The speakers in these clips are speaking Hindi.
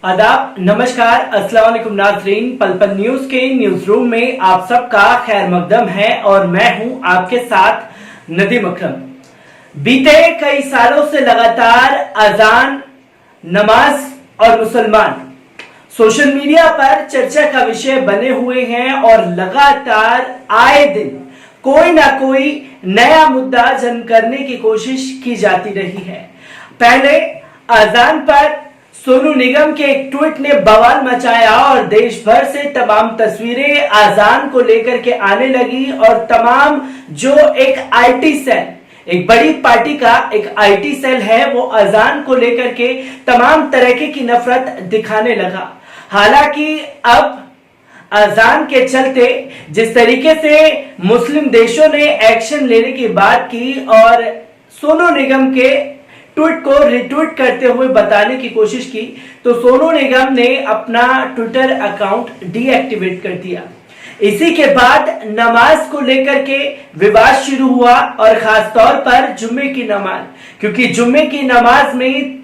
आदाब, नमस्कार, अस्सलाम वालेकुम नाज़रीन। पल पल न्यूज के न्यूज रूम में आप सबका खैर मकदम है और मैं हूं आपके साथ नदीम अकरम। बीते कई सालों से लगातार अजान, नमाज और मुसलमान सोशल मीडिया पर चर्चा का विषय बने हुए हैं और लगातार आए दिन कोई ना कोई नया मुद्दा जन्म करने की कोशिश की जाती रही है। पहले अजान पर सोनू निगम के एक ट्वीट ने बवाल मचाया और देश भर से तमाम तस्वीरें अजान को लेकर के आने लगी और तमाम जो एक आईटी सेल, एक बड़ी पार्टी का एक आईटी सेल है, वो अजान को लेकर के तमाम तरह की नफरत दिखाने लगा। हालांकि अब अजान के चलते जिस तरीके से मुस्लिम देशों ने एक्शन लेने की बात की और सोनू निगम के ट्वीट को रिट्वीट करते हुए बताने की कोशिश की, तो सोनू निगम ने अपना ट्विटर अकाउंट डीएक्टिवेट कर दिया। इसी के बाद नमाज को लेकर के विवाद शुरू हुआ और खास तौर पर जुम्मे की नमाज, क्योंकि जुम्मे की नमाज में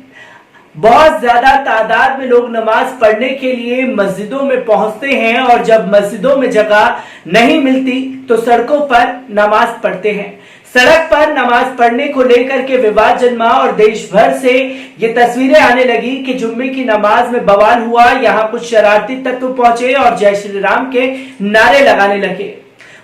बहुत ज्यादा तादाद में लोग नमाज पढ़ने के लिए मस्जिदों में पहुंचते हैं और जब मस्जिदों में जगह नहीं मिलती तो सड़कों पर नमाज पढ़ते हैं। सड़क पर नमाज पढ़ने को लेकर के विवाद जन्मा और देश भर से ये तस्वीरें आने लगी कि जुम्मे की नमाज में बवाल हुआ। यहाँ कुछ शरारती तत्व पहुंचे और जय श्री राम के नारे लगाने लगे।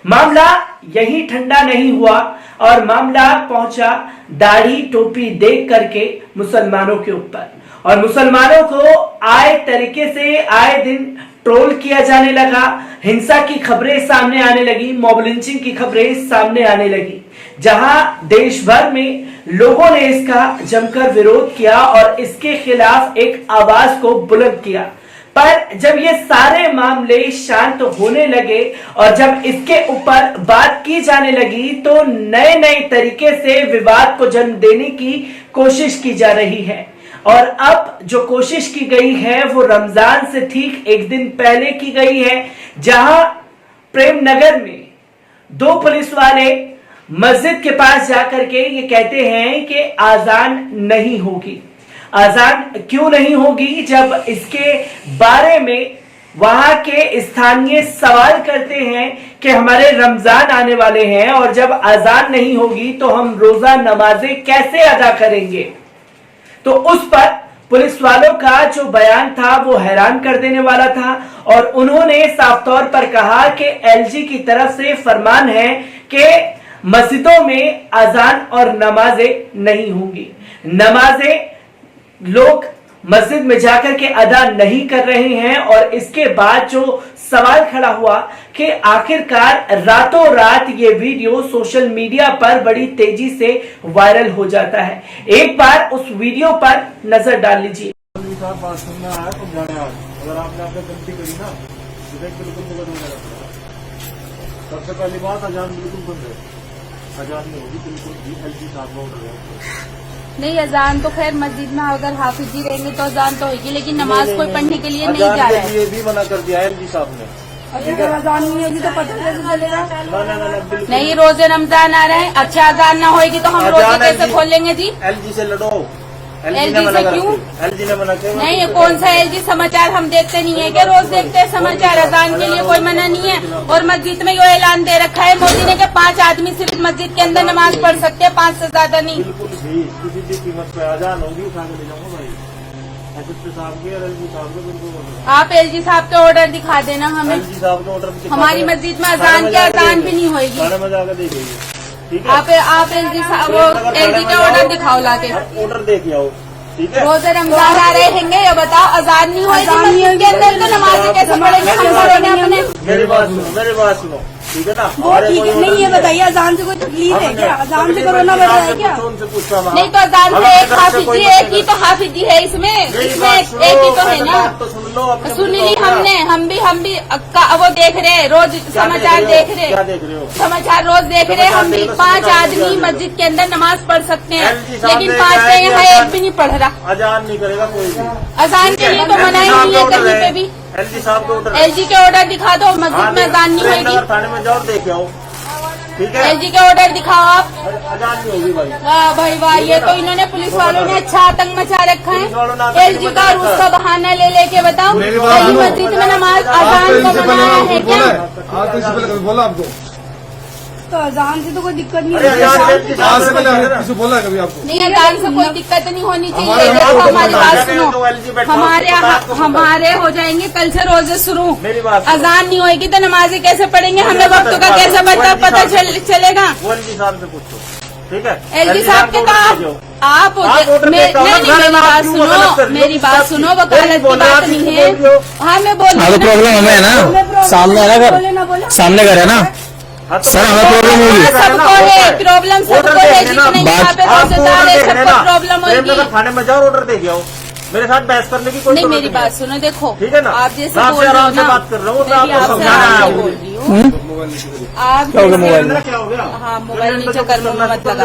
मामला यही ठंडा नहीं हुआ और मामला पहुंचा दाढ़ी टोपी देख करके मुसलमानों के ऊपर और मुसलमानों को आए तरीके से आए दिन ट्रोल किया जाने लगा। हिंसा की खबरें सामने आने लगी, मॉब लिंचिंग की खबरें सामने आने लगी, जहां देश भर में लोगों ने इसका जमकर विरोध किया और इसके खिलाफ एक आवाज को बुलंद किया। पर जब ये सारे मामले शांत होने लगे और जब इसके ऊपर बात की जाने लगी तो नए नए तरीके से विवाद को जन्म देने की कोशिश की जा रही है। और अब जो कोशिश की गई है वो रमजान से ठीक एक दिन पहले की गई है, जहां प्रेम नगर में दो पुलिस वाले मस्जिद के पास जाकर के ये कहते हैं कि आजान नहीं होगी। आजान क्यों नहीं होगी, जब इसके बारे में वहां के स्थानीय सवाल करते हैं कि हमारे रमजान आने वाले हैं और जब आजान नहीं होगी तो हम रोजा नमाजें कैसे अदा करेंगे। तो उस पर पुलिस वालों का जो बयान था वो हैरान कर देने वाला था और उन्होंने साफ तौर पर कहा कि एलजी की तरफ से फरमान है कि मस्जिदों में अजान और नमाजें नहीं होंगी। नमाजें लोग मस्जिद में जाकर के अदा नहीं कर रहे हैं और इसके बाद जो सवाल खड़ा हुआ कि आखिरकार रातों रात ये वीडियो सोशल मीडिया पर बड़ी तेजी से वायरल हो जाता है। एक बार उस वीडियो पर नजर डाल लीजिए। अगर आपने गलती करी ना बिल्कुल सबसे पहली बात अजान बिल्कुल बंद है, अजान नहीं होगी बिल्कुल भी। एलजी साहब का ऑर्डर है। नहीं, अजान तो खैर मस्जिद में अगर हाफिजी रहेंगे तो अजान तो होगी, लेकिन नमाज कोई पढ़ने के लिए नहीं जा रहा है। ये भी मना कर दिया है एलजी साहब ने। अगर अजान नहीं होगी तो पता कैसे चलेगा? नहीं, रोजे रमजान आ रहे हैं, अच्छा अजान ना होगी तो हम रोजे कैसे खोलेंगे जी? एलजी से लड़ो। एलजी से क्यों? एलजी ने मना किया। नहीं, ये कौन सा एलजी समाचार हम देखते नहीं है क्या? रोज देखते हैं समाचार। अजान के लिए कोई मना नहीं है और मस्जिद में यो ऐलान दे रखा है मोदी ने कि 5 आदमी सिर्फ मस्जिद के अंदर नमाज पढ़ सकते हैं, 5 से ज्यादा नहीं। बिल्कुल भी किसी भी कीमत पे अजान होगी उठा के ले जाऊंगा भाई। एसएसपी साहब के और एलजी साहब के बिल्कुल। आप एलजी साहब के ऑर्डर दिखा देना हमें। एलजी साहब के ऑर्डर हमारी मस्जिद में अजान क्या अजान भी नहीं होगी। थाने में जाकर देखिए, ठीक है? आप एलजी साहब एलजी का ऑर्डर दिखाओ लाके। ऑर्डर देख आओ, ठीक है? रोजे रमजान आ रहे हैं, ये बताओ अजान नहीं होगी मस्जिद के अंदर तो नमाज कैसे पढ़ेंगे हम घरों में अपने? मेरी बात सुनो, ठीक है ना? वो ठीक है, नहीं ये बताइए अजान से कोई तकलीफ है क्या? अजान से कोरोना बढ़ रहा है क्या? नहीं तो अजान से एक हाफिजी, एक ही तो हाफिजी है इसमें एक ही तो है ना। सुन ली हमने, हम भी वो देख रहे हैं, रोज समाचार देख रहे हैं, समाचार रोज देख रहे हैं। हम भी 5 आदमी मस्जिद के अंदर नमाज पढ़ सकते हैं, लेकिन 5 से यहाँ एक भी नहीं पढ़ रहा। अजान नहीं करेगा कोई भी। अजान के लिए तो मना ही नहीं है कहीं पे भी। एलजी साहब के ऑर्डर, एलजी के ऑर्डर दिखा दो, मस्जिद में अजान नहीं होगी। थाने में जाओ देख आओ। ठीक है एलजी के ऑर्डर दिखाओ आप। अजान नहीं होगी भाई। वाह भाई वाह, ये तो इन्होंने पुलिस वालों ने अच्छा आतंक मचा रखा है। एलजी का और उसका बहाना ले लेके बताओ, कहीं मस्जिद में नमाज अजान को मनाया है क्या? आप तो इससे पहले कभी बोला आपको? तो अजान से तो कोई दिक्कत नहीं अरे अजान है। के से पहले किसी बोला है कभी आपको? नहीं, अजान से कोई दिक्कत नहीं होनी चाहिए। हमारे देखो यहाँ हमारी तो बात जो सुनो, LG बैठा हमारे उसको बात को हमारे हो जाएंगे कल से रोजे शुरू। मेरी बात सुनो। अजान नहीं होगी तो नमाजें कैसे पढ़ेंगे? हमें वक्त का कैसे पता चलेगा? वो एलजी साहब से पूछो, ठीक है? एलजी साहब के कहा आप ऑर्डर नहीं, देता हूँ, नहीं, मेरी बात सुनो, मेरी बात सुनो, वकालत की बात नहीं है। हाँ मैं बोल रही हाँ तो हूँ। प्रॉब्लम हमें है ना, सामने है ना बोले ना बोले। घर, सामने घर है ना। सर, हमें प्रॉब्लम होगी। सबको है प्रॉब्लम, सबको है, जितने यहाँ पे रोजेदार है सबको प्रॉब्लम होगी। खाने में जाओ ऑर्डर दे गया हो, मेरे साथ बहस करने की कोई नहीं, जरूरत मेरी बात सुनो, देखो ठीक है ना? आप जैसे मैं बोल आपसे रही हो आराम से ना, बात कर रहा हूँ, मैं मैं भी आपको आपसे समझाने आया आराम से हूँ। बोल रही हूँ। आप क्या हो गया मोबाइल में? क्या हो गया? हाँ, मोबाइल नीचे करने में मत लगा।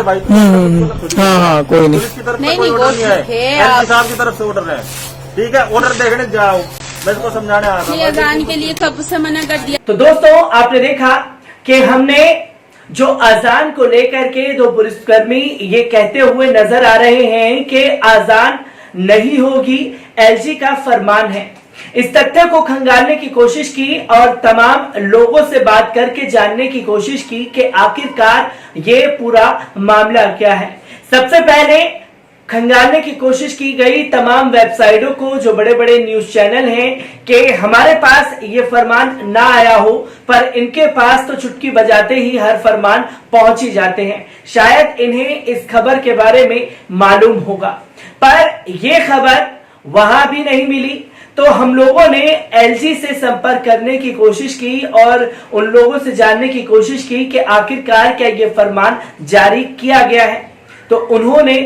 हाँ हाँ कोई नहीं। पुलिस की तरफ से नहीं, कोई नहीं, ऑर्डर वो नहीं है, ठीक है, एलजी आप- साहब की तरफ से ऑर्डर है, ठीक है? ऑर्डर देखने जाओ, मैं इसको समझाने आ ये रहा अजान के लिए कब से मना कर दिया? तो दोस्तों आपने देखा कि हमने जो अजान को लेकर के दो पुलिसकर्मी ये कहते हुए नजर आ रहे हैं कि अजान नहीं होगी, एलजी का फरमान है। इस तथ्य को खंगालने की कोशिश की और तमाम लोगों से बात करके जानने की कोशिश की कि आखिरकार ये पूरा मामला क्या है। सबसे पहले खंगालने की कोशिश की गई तमाम वेबसाइटों को, जो बड़े बड़े न्यूज चैनल हैं, कि हमारे पास ये फरमान ना आया हो, पर इनके पास तो चुटकी बजाते ही हर फरमान पहुंच ही जाते हैं। शायद इन्हें इस खबर के बारे में मालूम होगा, पर यह खबर वहां भी नहीं मिली। तो हम लोगों ने एलजी से संपर्क करने की कोशिश की और उन लोगों से जानने की कोशिश की कि आखिरकार क्या ये फरमान जारी किया गया है। तो उन्होंने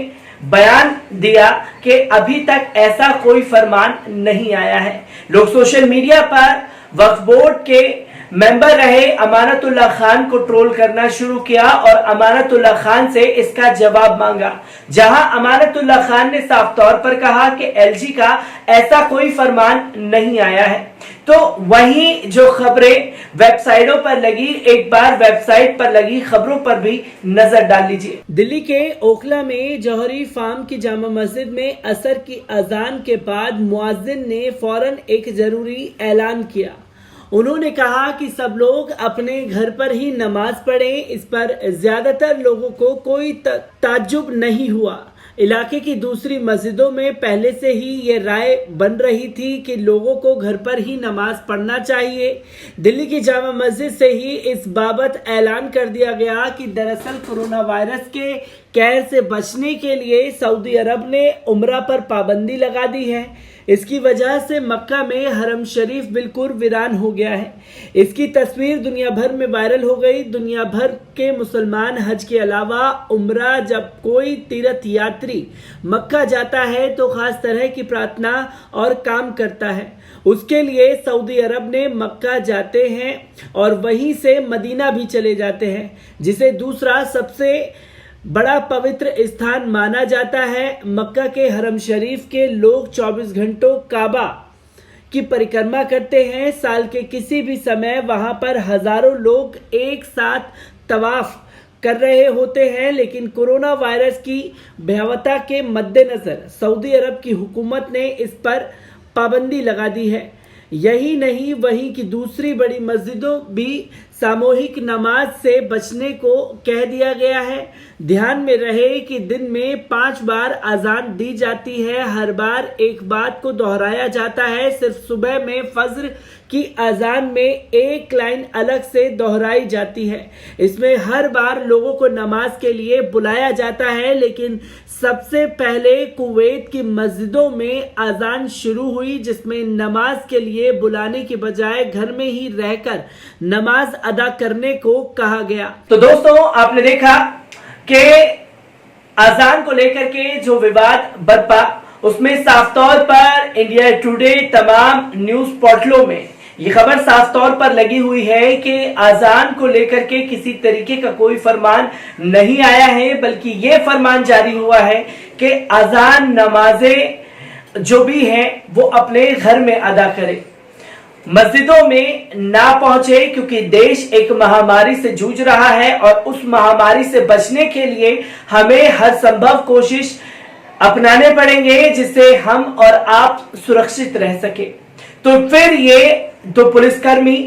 बयान दिया कि अभी तक ऐसा कोई फरमान नहीं आया है। लोग सोशल मीडिया पर वक्फ बोर्ड के मेंबर रहे अमानतुल्लाह खान को ट्रोल करना शुरू किया और अमानतुल्लाह खान से इसका जवाब मांगा, जहां अमानतुल्लाह खान ने साफ तौर पर कहा कि एलजी का ऐसा कोई फरमान नहीं आया है। तो वहीं जो खबरें वेबसाइटों पर लगी, एक बार वेबसाइट पर लगी खबरों पर भी नजर डाल लीजिए। दिल्ली के ओखला में जौहरी फार्म की जामा मस्जिद में असर की अजान के बाद मुअज्जिन ने फौरन एक जरूरी ऐलान किया। उन्होंने कहा कि सब लोग अपने घर पर ही नमाज पढ़ें। इस पर ज्यादातर लोगों को कोई ताज्जुब नहीं हुआ। इलाके की दूसरी मस्जिदों में पहले से ही ये राय बन रही थी कि लोगों को घर पर ही नमाज पढ़ना चाहिए। दिल्ली की जामा मस्जिद से ही इस बाबत ऐलान कर दिया गया कि दरअसल कोरोना वायरस के कहर से बचने के लिए सऊदी अरब ने उम्रा पर पाबंदी लगा दी है। इसकी वजह से मक्का में हरम शरीफ बिल्कुल वीरान हो गया है। इसकी तस्वीर दुनिया भर में वायरल हो गई। दुनिया भर के मुसलमान हज के अलावा उम्रा, जब कोई तीर्थ यात्री मक्का जाता है तो खास तरह की प्रार्थना और काम करता है। उसके लिए सऊदी अरब ने मक्का जाते हैं और वहीं से मदीना भी चले जाते हैं, जिसे दूसरा सबसे बड़ा पवित्र स्थान माना जाता है। मक्का के हरम शरीफ के लोग 24 घंटों काबा की परिक्रमा करते हैं। साल के किसी भी समय वहां पर हजारों लोग एक साथ तवाफ कर रहे होते हैं, लेकिन कोरोना वायरस की भयावहता के मद्देनजर सऊदी अरब की हुकूमत ने इस पर पाबंदी लगा दी है। यही नहीं, वहीं की दूसरी बड़ी मस्जिदों भी सामूहिक नमाज से बचने को कह दिया गया है। ध्यान में रहे कि दिन में 5 बार अजान दी जाती है। हर बार एक बात को दोहराया जाता है। सिर्फ सुबह में फज्र की अजान में एक लाइन अलग से दोहराई जाती है। इसमें हर बार लोगों को नमाज के लिए बुलाया जाता है, लेकिन सबसे पहले कुवैत की मस्जिदों में अजान शुरू हुई, जिसमें नमाज के लिए बुलाने के बजाय घर में ही रहकर नमाज अदा करने को कहा गया। तो दोस्तों आपने देखा कि अजान को लेकर के जो विवाद बरपा, उसमें साफ तौर पर इंडिया टुडे तमाम न्यूज पोर्टलों में ये खबर साफ तौर पर लगी हुई है कि अजान को लेकर के किसी तरीके का कोई फरमान नहीं आया है, बल्कि ये फरमान जारी हुआ है कि अजान नमाजें जो भी हैं वो अपने घर में अदा करें। मस्जिदों में ना पहुंचे, क्योंकि देश एक महामारी से जूझ रहा है और उस महामारी से बचने के लिए हमें हर संभव कोशिश अपनाने पड़ेंगे जिससे हम और आप सुरक्षित रह सके। तो फिर ये दो पुलिसकर्मी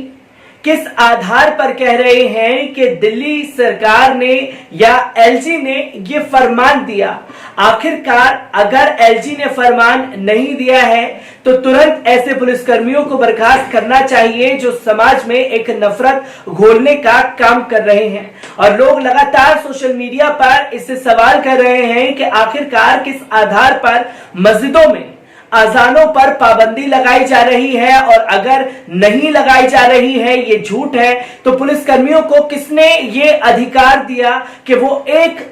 किस आधार पर कह रहे हैं कि दिल्ली सरकार ने या एलजी ने ये फरमान दिया? आखिरकार अगर एलजी ने फरमान नहीं दिया है तो तुरंत ऐसे पुलिसकर्मियों को बर्खास्त करना चाहिए जो समाज में एक नफरत घोलने का काम कर रहे हैं। और लोग लगातार सोशल मीडिया पर इससे सवाल कर रहे हैं कि आखिरकार किस आधार पर मस्जिदों में अजानों पर पाबंदी लगाई जा रही है, और अगर नहीं लगाई जा रही है, ये झूठ है, तो पुलिसकर्मियों को किसने ये अधिकार दिया कि वो एक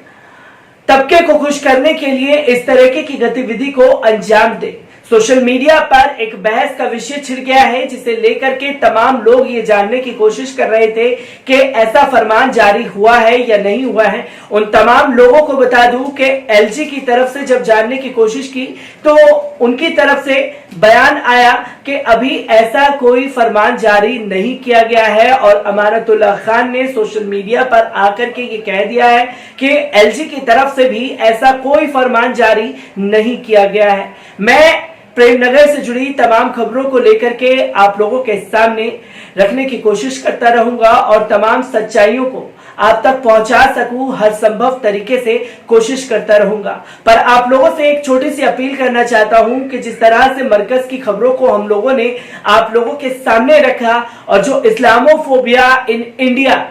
तबके को खुश करने के लिए इस तरीके की गतिविधि को अंजाम दे? सोशल मीडिया पर एक बहस का विषय छिड़ गया है जिसे लेकर के तमाम लोग ये जानने की कोशिश कर रहे थे कि ऐसा फरमान जारी हुआ है या नहीं हुआ है। उन तमाम लोगों को बता दूं कि एलजी की तरफ से जब जानने की कोशिश की तो उनकी तरफ से बयान आया कि अभी ऐसा कोई फरमान जारी नहीं किया गया है, और अमानतुल्लाह खान ने सोशल मीडिया पर आकर के ये कह दिया है कि एलजी की तरफ से भी ऐसा कोई फरमान जारी नहीं किया गया है। मैं प्रेमनगर से जुड़ी तमाम खबरों को लेकर के आप लोगों के सामने रखने की कोशिश करता रहूंगा और तमाम सच्चाइयों को आप तक पहुंचा सकूं, हर संभव तरीके से कोशिश करता रहूंगा। पर आप लोगों से एक छोटी सी अपील करना चाहता हूं कि जिस तरह से मरकज की खबरों को हम लोगों ने आप लोगों के सामने रखा और जो इस्लामोफोबिया इन इंडिया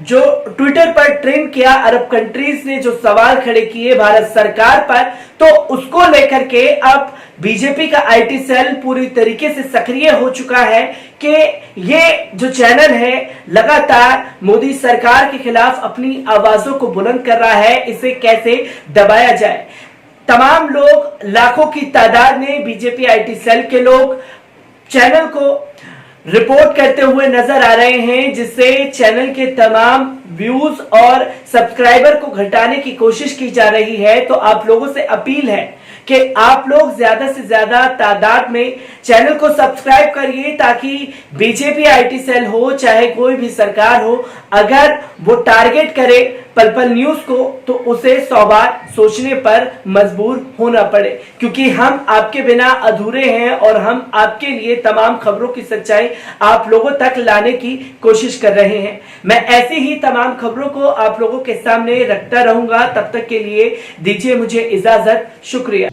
जो ट्विटर पर ट्रेंड किया, अरब कंट्रीज ने जो सवाल खड़े किए भारत सरकार पर, तो उसको लेकर के अब बीजेपी का आईटी सेल पूरी तरीके से सक्रिय हो चुका है कि ये जो चैनल है लगातार मोदी सरकार के खिलाफ अपनी आवाजों को बुलंद कर रहा है, इसे कैसे दबाया जाए। तमाम लोग, लाखों की तादाद में बीजेपी आईटी सेल के लोग चैनल को रिपोर्ट करते हुए नजर आ रहे हैं, जिससे चैनल के तमाम व्यूज और सब्सक्राइबर को घटाने की कोशिश की जा रही है। तो आप लोगों से अपील है कि आप लोग ज्यादा से ज्यादा तादाद में चैनल को सब्सक्राइब करिए ताकि बीजेपी आईटी सेल हो चाहे कोई भी सरकार हो, अगर वो टारगेट करे पल पल न्यूज को तो उसे 100 बार सोचने पर मजबूर होना पड़े, क्योंकि हम आपके बिना अधूरे हैं और हम आपके लिए तमाम खबरों की सच्चाई आप लोगों तक लाने की कोशिश कर रहे हैं। मैं ऐसी ही तमाम खबरों को आप लोगों के सामने रखता रहूंगा। तब तक के लिए दीजिए मुझे इजाजत। शुक्रिया।